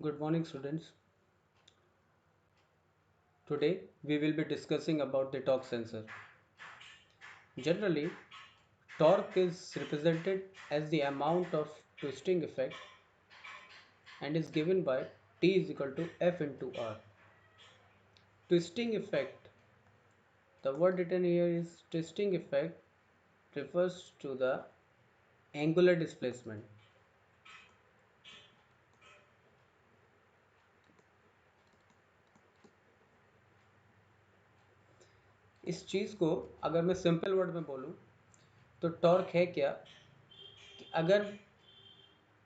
Good morning, students. Today we will be discussing about the torque sensor. Generally, torque is represented as the amount of twisting effect and is given by T is equal to F into R. Twisting effect, the word written here is twisting effect refers to the angular displacement. इस चीज़ को अगर मैं simple word में बोलूँ तो torque है क्या कि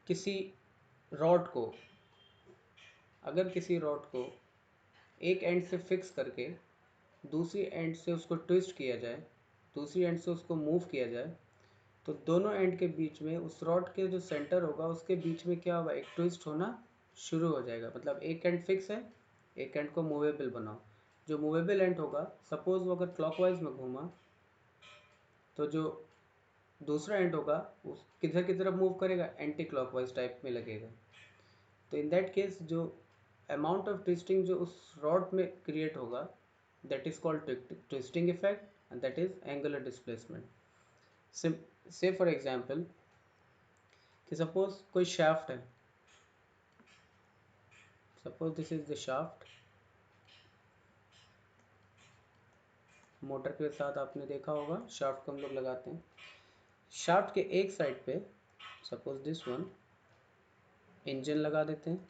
किसी रॉड को अगर किसी रॉड को एक एंड से फिक्स करके दूसरी एंड से उसको ट्विस्ट किया जाए, दूसरी एंड से उसको मूव किया जाए, तो दोनों एंड के बीच में उस रॉड के जो सेंटर होगा उसके बीच में क्या होगा, एक ट्विस्ट होना शुरू हो जाएगा। मतलब एक एंड फिक्स है, एक एंड को मूवेबल बनाओ। जो मूवेबल एंड होगा, सपोज वो अगर क्लॉकवाइज में घूमा तो जो दूसरा एंड होगा उस किधर की तरफ मूव करेगा, एंटी क्लॉकवाइज टाइप में लगेगा। तो इन दैट केस जो अमाउंट ऑफ ट्विस्टिंग जो उस रॉड में क्रिएट होगा, that is called twisting effect and that is angular displacement. Say for example कि suppose कोई shaft है, suppose this is the shaft। Motor के साथ आपने देखा होगा shaft को हम लोग लगाते हैं। shaft के एक साइड पे suppose this one इंजन लगा देते हैं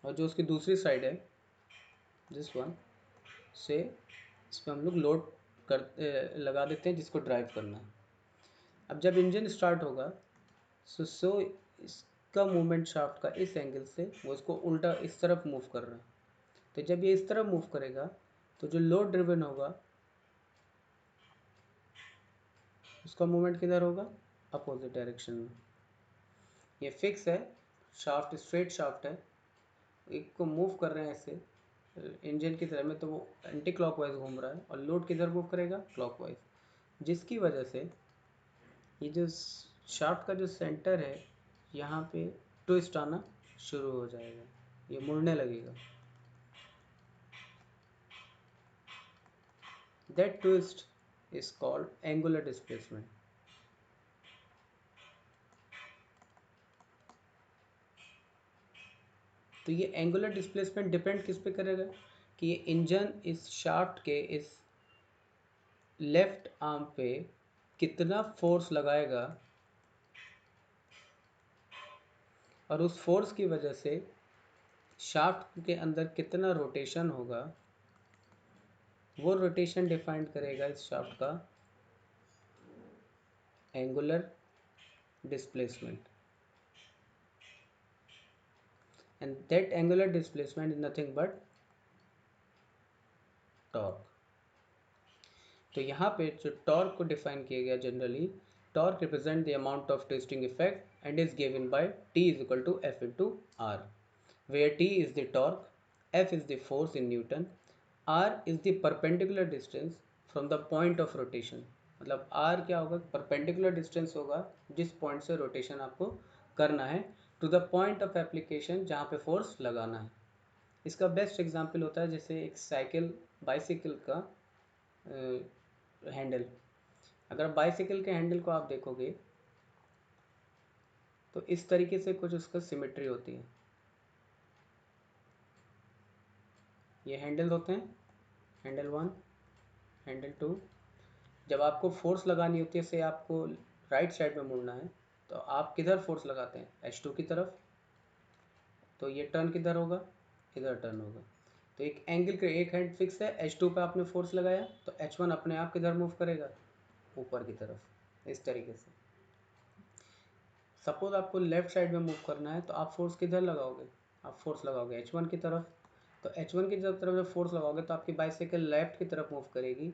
और जो उसकी दूसरी साइड है this one से इस पर हम लोग लोड कर लगा देते हैं जिसको ड्राइव करना है। अब जब इंजन स्टार्ट होगा सो इसका मूवमेंट शाफ्ट का इस एंगल से वो इसको उल्टा इस तरफ मूव कर रहा है। तो जब ये इस तरफ मूव करेगा तो जो लोड ड्रिवन होगा उसका मूवमेंट किधर होगा, अपोजिट डायरेक्शन में। ये फिक्स है, शाफ्ट स्ट्रेट शाफ्ट है, एक को मूव कर रहे हैं ऐसे इंजन की तरह में, तो वो एंटी क्लॉकवाइज घूम रहा है और लोड किधर मूव करेगा, क्लॉकवाइज, जिसकी वजह से ये जो शाफ्ट का जो सेंटर है यहाँ पे ट्विस्ट आना शुरू हो जाएगा, ये मुड़ने लगेगा। That twist is called angular displacement. तो ये एंगुलर डिस्प्लेसमेंट डिपेंड किस पे करेगा कि ये इंजन इस शाफ्ट के इस लेफ्ट आर्म पे कितना फोर्स लगाएगा और उस फोर्स की वजह से शाफ्ट के अंदर कितना रोटेशन होगा, वो रोटेशन डिफाइन करेगा इस शाफ्ट का angular displacement. And that angular displacement is nothing but torque. तो यहाँ पे जो टॉर्क को डिफाइन किया गया generally, torque represent the amount of twisting effect and is given by T is equal to F into R, where T is the torque, F is the force in newton, R is the perpendicular distance from the point of rotation. मतलब R क्या होगा, perpendicular distance होगा जिस point से rotation आपको करना है to the point of application जहाँ पे फोर्स लगाना है। इसका बेस्ट एग्जांपल होता है जैसे एक साइकिल बाइसिकल का हैंडल। अगर बाइसिकल के हैंडल को आप देखोगे तो इस तरीके से कुछ उसका सिमेट्री होती है। ये हैंडल होते हैं, हैंडल 1, हैंडल 2। जब आपको फोर्स लगानी होती है, से आपको राइट साइड में मुड़ना है, तो आप किधर फोर्स लगाते हैं, H2 की तरफ। तो ये टर्न किधर होगा, इधर टर्न होगा। तो एक एंगल के एक हैंड फिक्स है, H2 पे आपने फोर्स लगाया तो H1 अपने आप किधर मूव करेगा, ऊपर की तरफ, इस तरीके से। सपोज आपको लेफ्ट साइड में मूव करना है तो आप फोर्स किधर लगाओगे, आप फोर्स लगाओगे H1 की तरफ। तो H1 की तरफ जब फोर्स लगाओगे तो आपकी बाइसाइकिल लेफ्ट की तरफ मूव करेगी,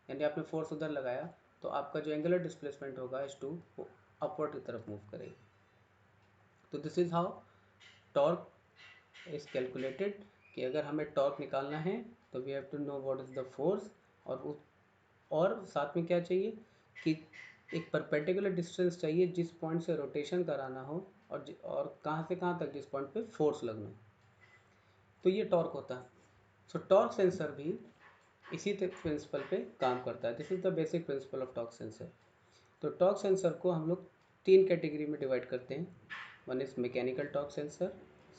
यानी आपने फोर्स उधर लगाया, तो आपका जो एंगुलर डिस्प्लेसमेंट होगा H2 वो अपवर्ड की तरफ मूव करेगी। तो this is how torque is calculated, कि अगर हमें टॉर्क निकालना है तो we have to know what is the force, और साथ में क्या चाहिए कि एक परपेंडिकुलर डिस्टेंस चाहिए जिस पॉइंट से रोटेशन कराना हो और कहाँ से कहाँ तक, जिस पॉइंट पे फोर्स लगना, तो ये टॉर्क होता है। सो टॉर्क सेंसर भी इसी प्रिंसिपल पे काम करता है। This is the basic principle of torque sensor. तो टॉर्क सेंसर को हम लोग 3 कैटेगरी में डिवाइड करते हैं। One is mechanical torque sensor,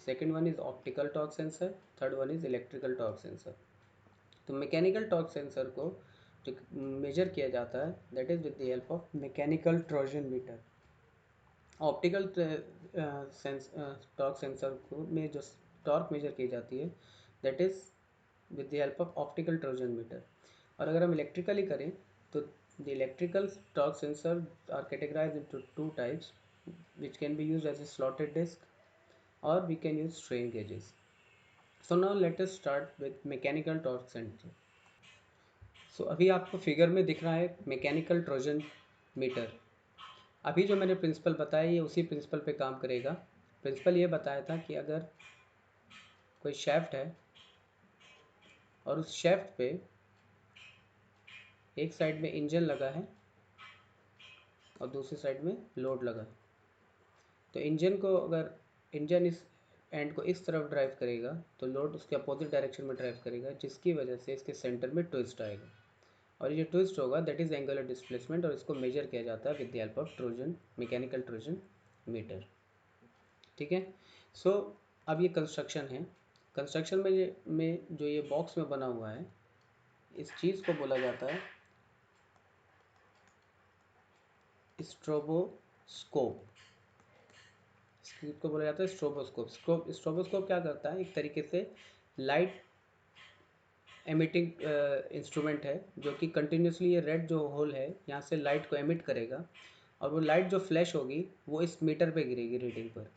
second one is optical torque sensor, third one is electrical torque sensor. तो मैकेनिकल टॉर्क सेंसर को जो मेजर किया जाता है that is with the help of mechanical trojan meter. Optical torque sensor को में जो torque measure की जाती है that is with the help of optical trojan meter. और अगर हम इलेक्ट्रिकली करें तो the electrical torque sensor are categorized into 2 types which can be used as a slotted disc or we can use strain gauges. So now let us start with mechanical torque sensor. So अभी आपको figure में दिख रहा है mechanical trojan metre. अभी जो मैंने principal बताया ये उसी प्रिंसिपल पे काम करेगा। प्रिंसिपल ये बताया था कि अगर कोई शैफ्ट है और उस शैफ्ट पे एक साइड में इंजन लगा है और दूसरी साइड में लोड लगा है, तो इंजन को अगर इंजन इस एंड को इस तरफ ड्राइव करेगा तो लोड उसके अपोजिट डायरेक्शन में ड्राइव करेगा, जिसकी वजह से इसके सेंटर में ट्विस्ट आएगा और ये ट्विस्ट होगा दैट इज़ एंगुलर डिस्प्लेसमेंट और इसको मेजर किया जाता है with the help of trojan mechanical trojan meter. ठीक है। सो अब ये कंस्ट्रक्शन है। कंस्ट्रक्शन में जो ये बॉक्स में बना हुआ है इस चीज़ को बोला जाता है स्ट्रोबोस्कोप। इसको बोला जाता है स्ट्रोबोस्कोप। स्ट्रोबोस्कोप क्या करता है, एक तरीके से लाइट एमिटिंग इंस्ट्रूमेंट है जो कि कंटिन्यूसली ये रेड जो होल है यहाँ से लाइट को एमिट करेगा और वो लाइट जो फ्लैश होगी वो इस मीटर पे गिरेगी रीडिंग पर।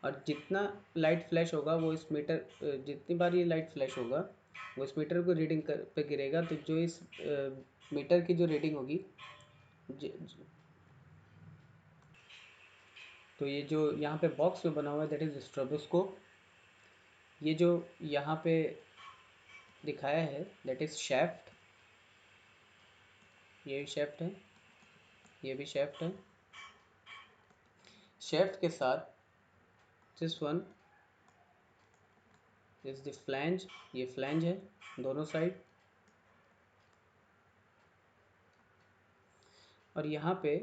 और जितना लाइट फ्लैश होगा वो इस मीटर जितनी बार ये लाइट फ्लैश होगा वो इस मीटर को रीडिंग पे गिरेगा। तो जो इस मीटर की जो रीडिंग होगी तो ये जो यहाँ पे बॉक्स में बना हुआ है दैट इज़ स्ट्रोबोस्कोप। ये जो यहाँ पे दिखाया है दैट इज़ शैफ्ट। ये भी शैफ्ट है, ये भी शैफ्ट है। शैफ्ट के साथ this one is the flange, ये फ्लैंज है दोनों साइड। और यहाँ पे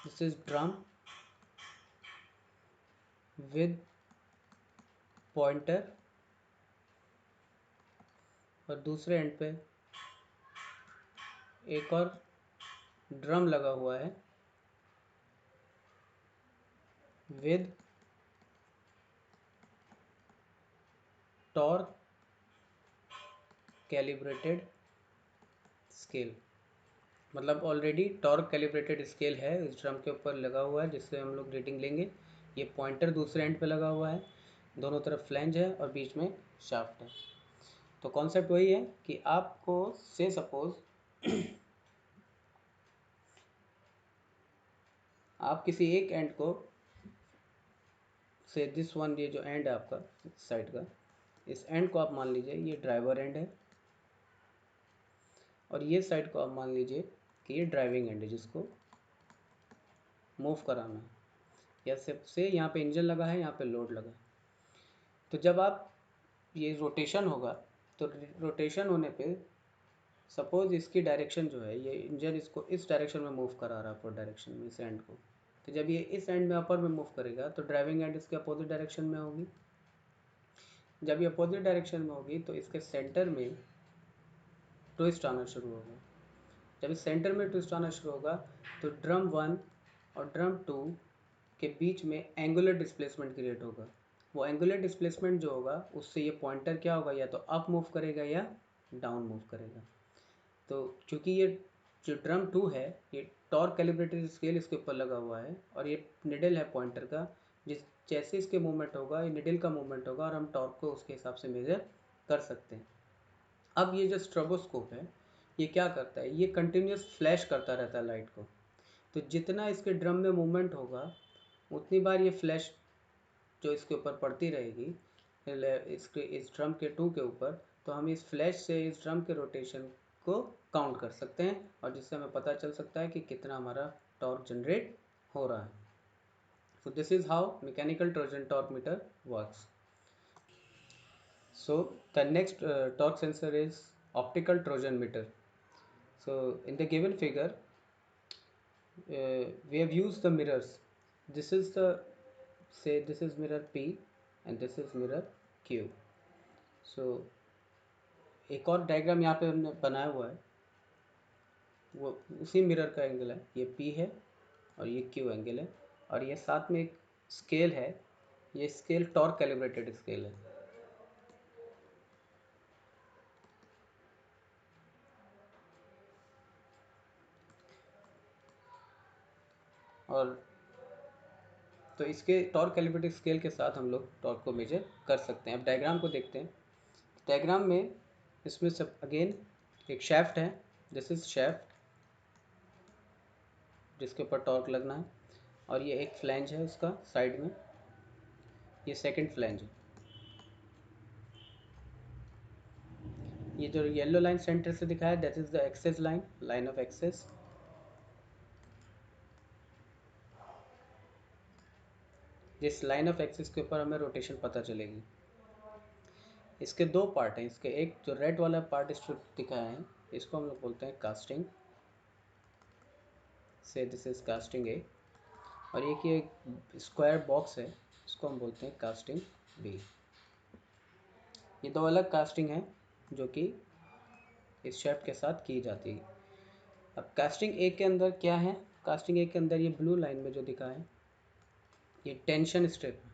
this is drum with pointer और दूसरे एंड पे एक और ड्रम लगा हुआ है विद टॉर्क कैलिब्रेटेड स्केल। मतलब ऑलरेडी टॉर्क कैलिब्रेटेड स्केल है इस ड्रम के ऊपर लगा हुआ है जिससे हम लोग रीडिंग लेंगे। ये पॉइंटर दूसरे एंड पे लगा हुआ है, दोनों तरफ फ्लैंज है और बीच में शाफ्ट है। तो कॉन्सेप्ट वही है कि आपको से सपोज आप किसी एक एंड को से दिस वन, ये जो एंड है आपका साइड का, इस एंड को आप मान लीजिए ये ड्राइवर एंड है और ये साइड को आप मान लीजिए कि ये ड्राइविंग एंड है जिसको मूव कराना है। या सबसे यहाँ पे इंजन लगा है, यहाँ पे लोड लगा है। तो जब आप ये रोटेशन होगा तो रोटेशन होने पे सपोज इसकी डायरेक्शन जो है ये इंजन इसको इस डायरेक्शन में मूव करा रहा है अपोजिट डायरेक्शन में इस एंड को। तो जब ये इस एंड में अपर में मूव करेगा तो ड्राइविंग एंड इसके अपोजिट डायरेक्शन में होगी। जब ये अपोजिट डायरेक्शन में होगी तो इसके सेंटर में ट्विस्ट आना शुरू होगा। जब इस सेंटर में ट्विस्ट आना शुरू होगा तो ड्रम 1 और ड्रम 2 के बीच में एंगुलर डिस्प्लेसमेंट क्रिएट होगा। वो एंगुलर डिस्प्लेसमेंट जो होगा उससे ये पॉइंटर क्या होगा, या तो अप मूव करेगा या डाउन मूव करेगा। तो क्योंकि ये जो ड्रम 2 है ये टॉर्क कैलिब्रेटेड स्केल इसके ऊपर लगा हुआ है और ये निडल है पॉइंटर का, जिस जैसे इसके मूवमेंट होगा ये निडल का मूवमेंट होगा और हम टॉर्क को उसके हिसाब से मेजर कर सकते हैं। अब ये जो स्ट्रोबोस्कोप है ये क्या करता है, ये कंटिन्यूस फ्लैश करता रहता है लाइट को। तो जितना इसके ड्रम में मूवमेंट होगा उतनी बार ये फ्लैश जो इसके ऊपर पड़ती रहेगी इसके इस ड्रम के 2 के ऊपर, तो हम इस फ्लैश से इस ड्रम के रोटेशन को काउंट कर सकते हैं और जिससे हमें पता चल सकता है कि कितना हमारा टॉर्क जनरेट हो रहा है. So this is how mechanical Trojan torque meter works. So the next torque sensor is optical Trojan meter. So in the given figure, we have used the mirrors. This is the, say this is mirror P and this is mirror Q. So एक और diagram यहाँ पे हमने बनाया हुआ है, वो उसी मिरर का एंगल है. ये P है और ये Q एंगल है, और ये साथ में एक स्केल है. ये स्केल टॉर्क कैलिब्रेटेड स्केल है. और तो इसके टॉर्क कैलिब्रेटेड स्केल के साथ हम लोग टॉर्क को मेजर कर सकते हैं. अब डायग्राम को देखते हैं. डायग्राम में इसमें सब अगेन एक शैफ्ट है. दिस इज शैफ्ट जिसके ऊपर टॉर्क लगना है, और ये एक फ्लैंज है उसका साइड में. ये सेकंड फ्लैंज है. ये जो येलो लाइन सेंटर से दिखाया that is the axis line, line of axis. जिस लाइन ऑफ एक्सिस के ऊपर हमें रोटेशन पता चलेगी. इसके दो पार्ट हैं. इसके एक जो रेड वाला पार्ट इसको दिखाया है, इसको हम लोग बोलते हैं कास्टिंग. से दिस इज कास्टिंग ए. और एक ये स्क्वायर बॉक्स है, इसको हम बोलते हैं कास्टिंग बी. ये दो अलग कास्टिंग हैं जो कि इस शेफ्ट के साथ की जाती है. अब कास्टिंग ए के अंदर क्या है? कास्टिंग ए के अंदर ये ब्लू लाइन में जो दिखा है ये टेंशन स्ट्रिप है.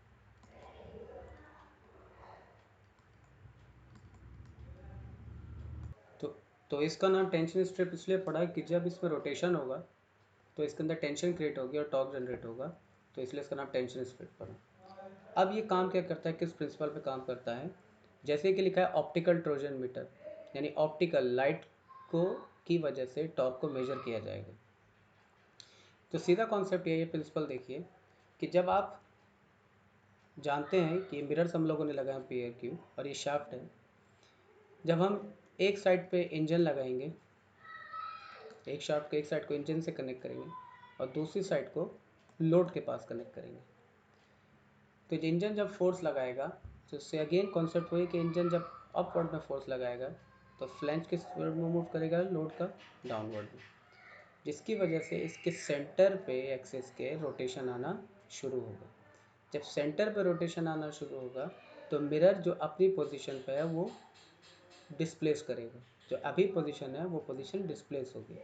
तो इसका नाम टेंशन स्ट्रिप इसलिए पड़ा कि जब इसमें रोटेशन होगा तो इसके अंदर टेंशन क्रिएट होगी और टॉर्क जनरेट होगा, तो इसलिए इसका नाम टेंशन स्ट्रिप पड़ा. अब ये काम क्या करता है, किस प्रिंसिपल पे काम करता है? जैसे कि लिखा है ऑप्टिकल ट्रोजन मीटर, यानी ऑप्टिकल लाइट को की वजह से टॉर्क को मेजर किया जाएगा. तो सीधा कॉन्सेप्ट ये प्रिंसिपल देखिए कि जब आप जानते हैं कि मिरर्स हम लोगों ने लगाया पी आर क्यू और ये शाफ्ट है, जब हम एक साइड पे इंजन लगाएंगे, एक शाफ्ट को एक साइड को इंजन से कनेक्ट करेंगे और दूसरी साइड को लोड के पास कनेक्ट करेंगे, तो इंजन जब फोर्स लगाएगा तो इससे अगेन कॉन्सेप्ट वही कि इंजन जब अपवर्ड में फोर्स लगाएगा तो फ्लैंज किस वर्ड में मूव करेगा? लोड का डाउनवर्ड में, जिसकी वजह से इसके सेंटर पे एक्सिस के रोटेशन आना शुरू होगा. जब सेंटर पे रोटेशन आना शुरू होगा तो मिरर जो अपनी पोजीशन पे है वो डिस्प्लेस करेगा. जो अभी पोजीशन है वो पोजीशन डिस्प्लेस होगी.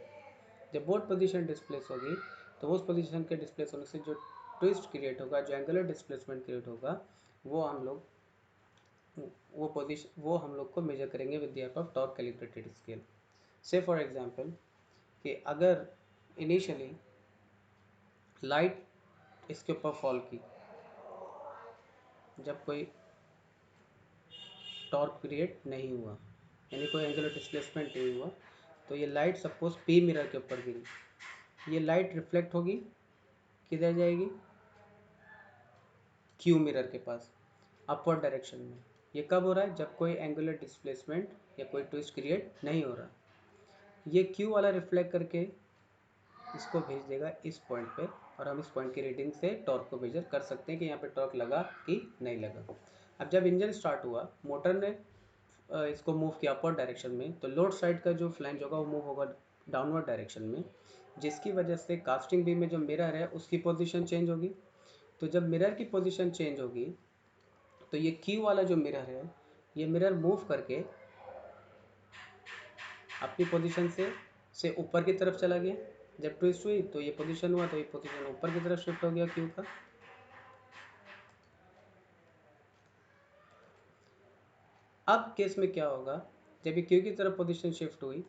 जब वो पोजीशन डिस्प्लेस होगी तो उस पोजीशन के डिस्प्लेस होने से जो ट्विस्ट क्रिएट होगा, जो एंगुलर डिस्प्लेसमेंट क्रिएट होगा, वो हम लोग वो हम लोग को मेजर करेंगे with the help of torque calibrated scale. से फॉर एग्जांपल कि अगर इनिशियली लाइट इसके ऊपर फॉल की, जब कोई टॉर्क क्रिएट नहीं हुआ, यानी कोई एंगुलर डिस्प्लेसमेंट नहीं हुआ, तो ये लाइट सपोज पी मिरर के ऊपर गिरी, ये लाइट रिफ्लेक्ट होगी, किधर जाएगी? क्यू मिरर के पास, अपवर्ड डायरेक्शन में. ये कब हो रहा है? जब कोई एंगुलर डिस्प्लेसमेंट या कोई ट्विस्ट क्रिएट नहीं हो रहा. ये क्यू वाला रिफ्लेक्ट करके इसको भेज देगा इस पॉइंट पे, और हम इस पॉइंट की रीडिंग से टॉर्क को मेजर कर सकते हैं कि यहाँ पे टॉर्क लगा कि नहीं लगा. अब जब इंजन स्टार्ट हुआ, मोटर ने इसको मूव किया अपवर्ड डायरेक्शन में, तो लोड साइड का जो फ्लैंज होगा वो मूव होगा डाउनवर्ड डायरेक्शन में, जिसकी वजह से कास्टिंग बीम में जो मिरर है उसकी पोजीशन चेंज होगी. तो जब मिरर की पोजीशन चेंज होगी तो ये क्यू वाला जो मिरर है, ये मिरर मूव करके अपनी पोजीशन से ऊपर की तरफ चला गया. जब ट्विस्ट हुई तो ये पोजीशन हुआ, तो ये पोजीशन ऊपर की तरफ शिफ्ट हो गया क्यू का. अब केस में क्या होगा? जब ये क्यू की तरफ पोजीशन शिफ्ट हुई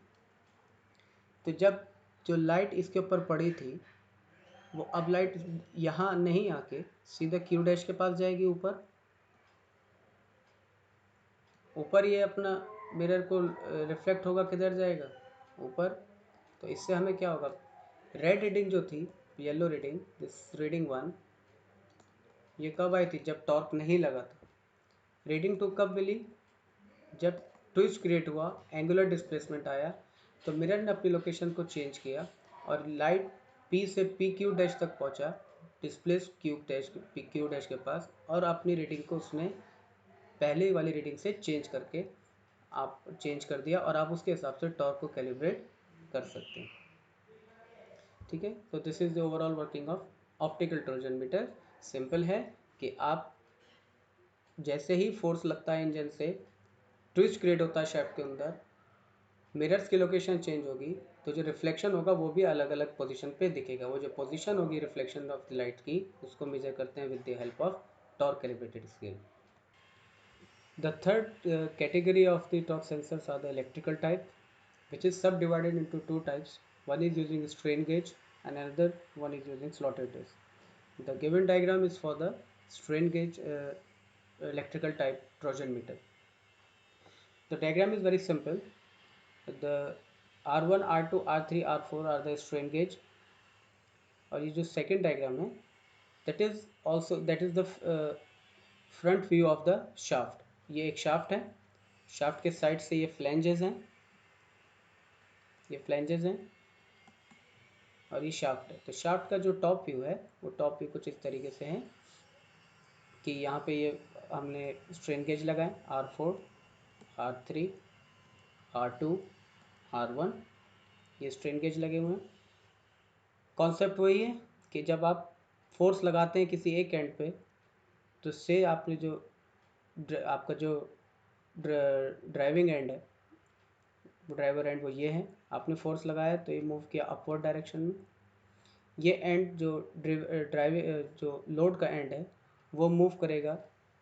तो जब जो लाइट इसके ऊपर पड़ी थी वो अब लाइट यहाँ नहीं आके सीधा क्यू डैश के पास जाएगी ऊपर. ऊपर ये अपना मिरर को रिफ्लेक्ट होगा, किधर जाएगा? ऊपर. तो इससे हमें क्या होगा? रेड रीडिंग जो थी, येलो रीडिंग, दिस रीडिंग 1, ये कब आई थी? जब टॉर्क नहीं लगा था. रीडिंग 2 कब मिली? जब ट्विस्ट क्रिएट हुआ, एंगुलर डिस्प्लेसमेंट आया, तो मिरर ने अपनी लोकेशन को चेंज किया और लाइट P से PQ डैश तक पहुंचा, डिस्प्लेस क्यू डैश के पास, और अपनी रीडिंग को उसने पहले वाली रीडिंग से चेंज करके आप चेंज कर दिया, और आप उसके हिसाब से टॉर्क को कैलिब्रेट कर सकते हैं। ठीक है, तो this is the overall working of optical trojan meter. Simple है कि आप जैसे ही फोर्स लगता है इंजन से, ट्विस्ट क्रिएट होता है शैफ्ट के अंदर, मिरर्स की लोकेशन चेंज होगी, तो जो रिफ्लेक्शन होगा वो भी अलग अलग पोजीशन पे दिखेगा। वो जो पोजीशन होगी रिफ्लेक्शन ऑफ द लाइट की, उसको मेजर करते हैं with the help of torque calibrated scale. The third category of the torque sensors are the electrical type, which is subdivided into two types. One is using strain gauge and another one is using slotted disc. The given diagram is for the strain gauge electrical type Trojan meter. The diagram is very simple. The R1, R2, R3, R4 are the strain gauge, और ये जो second diagram है that is the front view of the shaft. ये एक shaft है, shaft के side से ये फ्लैंजेस हैं, और ये शाफ्ट है। तो शाफ्ट का जो टॉप व्यू है वो टॉप व्यू कुछ इस तरीके से है कि यहाँ पे ये हमने स्ट्रेन गेज लगाए R4, R3, R2, R1, ये स्ट्रेन गेज लगे हुए हैं। कॉन्सेप्ट वही है कि जब आप फोर्स लगाते हैं किसी एक एंड पे, तो से आपने जो आपका जो ड्राइविंग एंड है, ड्राइवर एंड वो ये है, आपने फोर्स लगाया तो ये मूव किया अपवर्ड डायरेक्शन में। ये एंड जो जो लोड का एंड है वो मूव करेगा,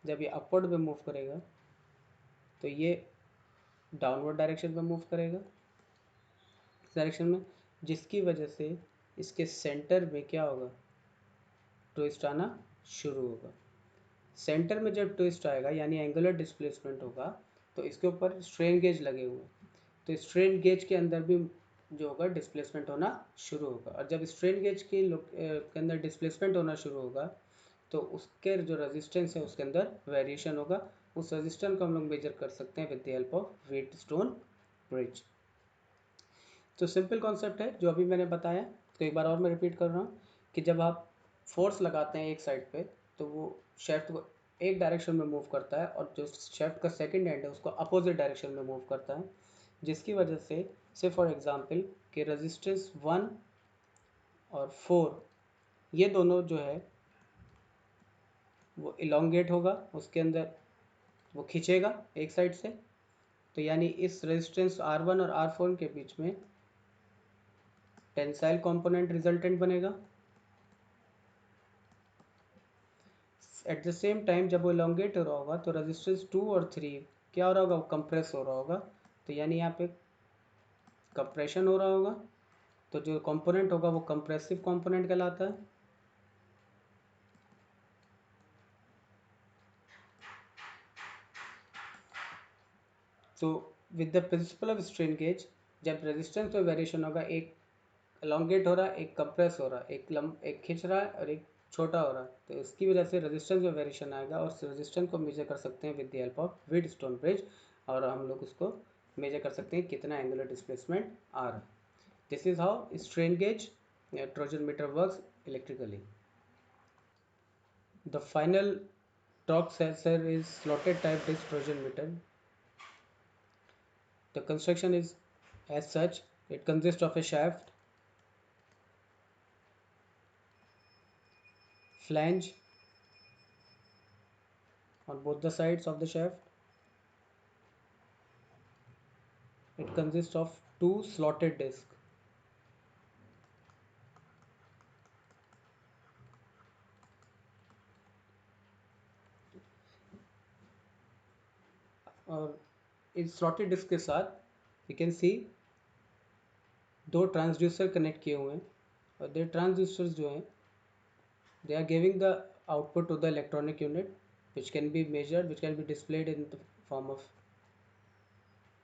जब ये अपवर्ड में मूव करेगा तो ये डाउनवर्ड डायरेक्शन में मूव करेगा, इस डायरेक्शन में, जिसकी वजह से इसके सेंटर में क्या होगा, ट्विस्ट आना शुरू होगा। सेंटर में जब ट्विस्ट आएगा यानी एंगुलर डिस्प्लेसमेंट होगा, तो इसके ऊपर स्ट्रेन गेज लगे हुए, तो स्ट्रेन गेज के अंदर भी जो होगा डिस्प्लेसमेंट होना शुरू होगा। और जब स्ट्रेन गेज के अंदर डिस्प्लेसमेंट होना शुरू होगा तो उसके जो रेजिस्टेंस है उसके अंदर वेरिएशन होगा। उस रेजिस्टेंस को हम लोग मेजर कर सकते हैं with the help of Wheatstone bridge. तो सिंपल कॉन्सेप्ट है जो अभी मैंने बताया, तो एक बार और मैं रिपीट कर रहा हूँ कि जब आप फोर्स लगाते हैं एक साइड पे, तो वो शेफ्ट को एक डायरेक्शन में मूव करता है, और जो शेफ्ट का सेकंड एंड है उसको अपोजिट डायरेक्शन में मूव करता है, जिसकी वजह से फॉर एग्जांपल कि रेजिस्टेंस 1 और 4 ये दोनों जो है वो इलोंगेट होगा, उसके अंदर वो खींचेगा एक साइड से, तो यानी इस रेजिस्टेंस R1 और R4 के बीच में टेंसाइल कंपोनेंट रिजल्टेंट बनेगा। एट द सेम टाइम जब वो इलोंगेट हो रहा होगा तो रेजिस्टेंस 2 और 3 क्या हो रहा होगा, वो कंप्रेस हो रहा होगा, तो यानी यहाँ पे कंप्रेशन हो रहा होगा, तो जो कंपोनेंट होगा वो कंप्रेसिव कंपोनेंट कहलाता है। तो with the principle of strain gauge, जब रेजिस्टेंस में वेरिएशन होगा, एक एलोंगेट हो रहा है, एक कंप्रेस हो रहा है, एक खींच रहा है और एक छोटा हो रहा है, तो इसकी वजह से रेजिस्टेंस में वेरिएशन आएगा, और रेजिस्टेंस को मेजर कर सकते हैं with the help of Wheatstone bridge, और हम लोग उसको मेजर कर सकते हैं कितना एंगुलर डिस्प्लेसमेंट आ रहा है। This is how strain gauge trojan meter works electrically. The final torque sensor is slotted type disc Trojan meter. The construction is as such. It consists of a shaft, flange on both the sides of the shaft. It consists of two slotted discs. और इस slotted disc के साथ you can see दो transducer connect किए हुए हैं, और दे transducers जो हैं they are giving the output to the electronic unit which can be measured, which can be displayed in the form of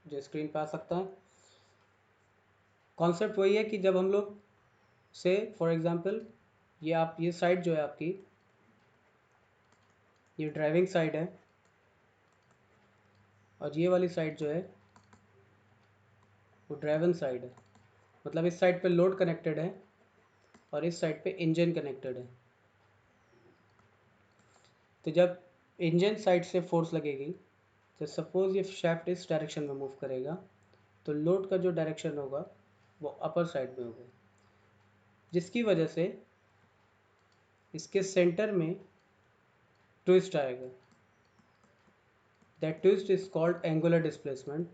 जो स्क्रीन पे आ सकता है। कॉन्सेप्ट वही है कि जब हम लोग से फॉर एग्जांपल ये साइड जो है आपकी, ये ड्राइविंग साइड है, और ये वाली साइड जो है वो ड्राइवन साइड है, मतलब इस साइड पे लोड कनेक्टेड है और इस साइड पे इंजन कनेक्टेड है। तो जब इंजन साइड से फोर्स लगेगी, तो सपोज ये शाफ्ट इस डायरेक्शन में मूव करेगा, तो लोड का जो डायरेक्शन होगा वो अपर साइड में होगा, जिसकी वजह से इसके सेंटर में ट्विस्ट आएगा। That twist is called angular displacement.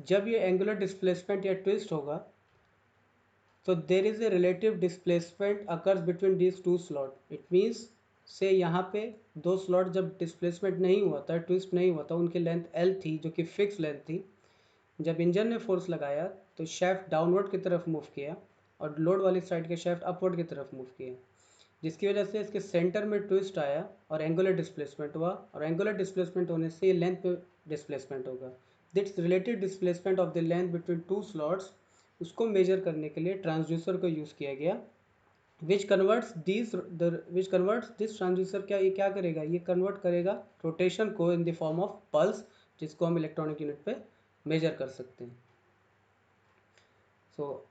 जब ये एंगुलर डिस्प्लेसमेंट या ट्विस्ट होगा, तो there is a relative displacement occurs between these two slot. It means से यहाँ पे दो स्लॉट जब डिस्प्लेसमेंट नहीं हुआ था, ट्विस्ट नहीं हुआ था, उनकी लेंथ एल थी जो कि फिक्स लेंथ थी। जब इंजन ने फोर्स लगाया तो शैफ्ट डाउनवर्ड की तरफ मूव किया और लोड वाली साइड के शैफ्ट अपवर्ड की तरफ मूव किया, जिसकी वजह से इसके सेंटर में ट्विस्ट आया और एंगुलर डिस्प्लेसमेंट हुआ, और एंगुलर डिस्प्लेसमेंट होने से लेंथ पे डिस्प्लेसमेंट होगा। It's related displacement of the length between two slots, उसको मेजर करने के लिए ट्रांसड्यूसर को यूज़ किया गया, विच कन्वर्ट्स दिस ट्रांसड्यूसर। ये क्या करेगा, ये कन्वर्ट करेगा रोटेशन को in the form of pulse, जिसको हम इलेक्ट्रॉनिक यूनिट पे मेजर कर सकते हैं। सो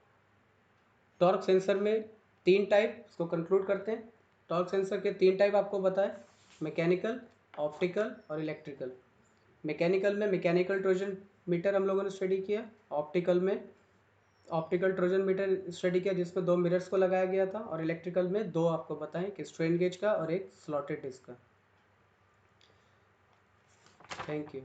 टॉर्क सेंसर में तीन टाइप, इसको कंक्लूड करते हैं। टॉर्क सेंसर के तीन टाइप आपको बताएं, मैकेनिकल, ऑप्टिकल और इलेक्ट्रिकल। मैकेनिकल में मैकेनिकल ट्रोजन मीटर हम लोगों ने स्टडी किया। ऑप्टिकल में ऑप्टिकल ट्रोजन मीटर स्टडी किया, जिसमें दो मिरर्स को लगाया गया था। और इलेक्ट्रिकल में दो आपको बताएं, कि स्ट्रेन गेज का और एक स्लॉटेड डिस्क का। Thank you.